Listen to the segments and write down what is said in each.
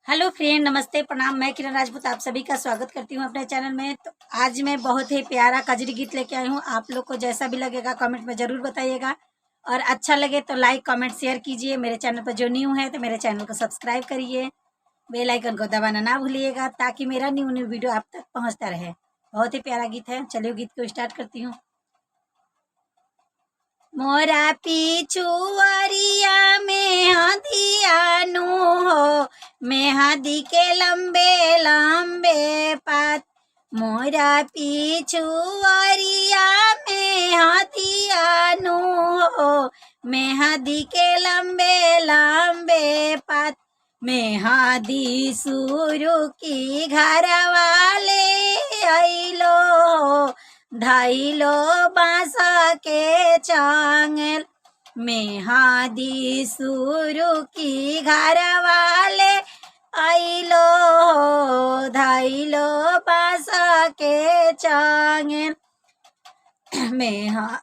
Hello friend, नमस्ते, प्रणाम। मैं किरण राजपूत आप सभी का स्वागत करती हूँ अपने चैनल में। तो आज मैं बहुत ही प्यारा कजरी गीत लेके आई हूँ। आप लोग को जैसा भी लगेगा कमेंट में ज़रूर बताइएगा, और अच्छा लगे तो लाइक कमेंट शेयर कीजिए। मेरे चैनल पर जो न्यू है तो मेरे चैनल को सब्सक्राइब करिए, बेल आइकन को दबाना ना भूलिएगा ताकि मेरा न्यू वीडियो आप तक पहुँचता रहे। बहुत ही प्यारा गीत है। चलिए गीत को स्टार्ट करती हूँ। मोरा पिछुआरिया में हदियानु हो, मेहदी के लंबे लंबे पात। मोरा पिछुआरिया में हदियानु हो, मेहदी के लंबे लंबे पात। मेहदी सुरु की घर वाले आइलो, धाइलो बांस के चांगल। मेहदी सुरु की घर वाले आइलो, धाइलो बांस के चांगल।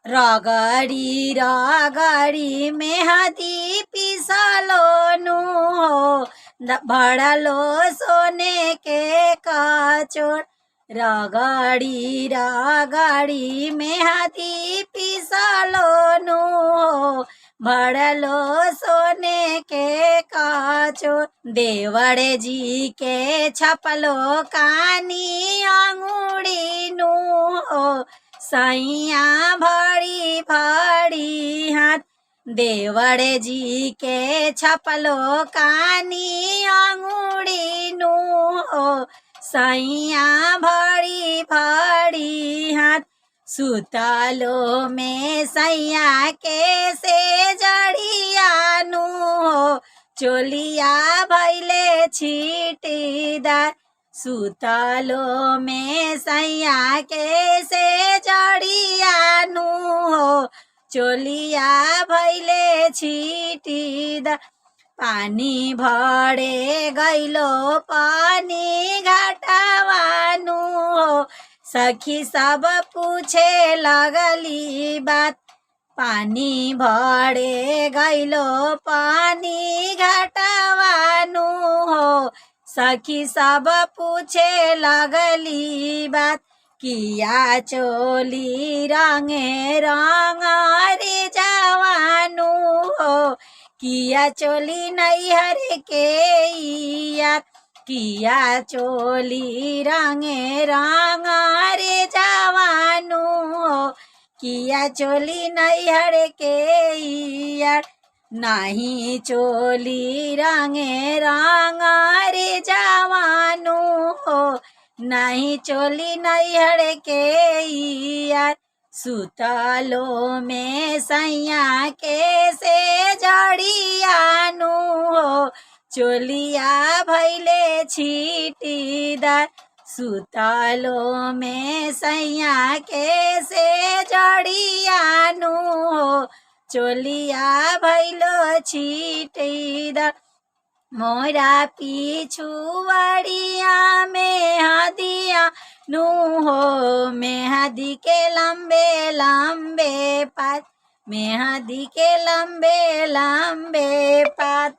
रगड़ी रगड़ी मेहदी पिसलो नु हो, भड़लो सोने के कचोर। रगड़ी रगड़ी मेहदी पिसलो नु हो, भड़लो सोने के कचोर। देवड़ जी के छपलो कानी अंगूड़ी नु हो, सैया भड़ी भड़ी हाथ। देवड़ जी के छपलो कानी अंगूड़ी नु हो, सैया भड़ी भड़ी हाथ। सुतलो में सैया के से जड़िया नु हो, चोलिया भैले छीटीदार। सुतलो में सैया के से जड़िया नु हो, चोलिया भैले छीटीदार। पानी भरे गैलो पानी घाटावानु हो, सखी सब पूछे लगली बात। पानी भरे गैलो पानी घाटावानु हो, सखी सब पूछे लगली बात। किया चोली रंगे रंग रे जवानु हो, किया चोली नैहर के यार। किया चोली रंगे रंग रे जवानु हो, किया चोली नैहर के यार। नहीं चोली रंगे रंग रे जवानु हो, नहीं चोली नैहर के यार। सुतलो में सैया के से जड़िया नु हो, चोलिया भैले छीटीदार। सुतलो में सैया के से जड़िया नु हो, चोलिया भैलो छीटीदार। मोरा पिछुआरिया में हदिया नु हो, मेहदी के लंबे लंबे पात। मेहदी के लंबे लंबे पात।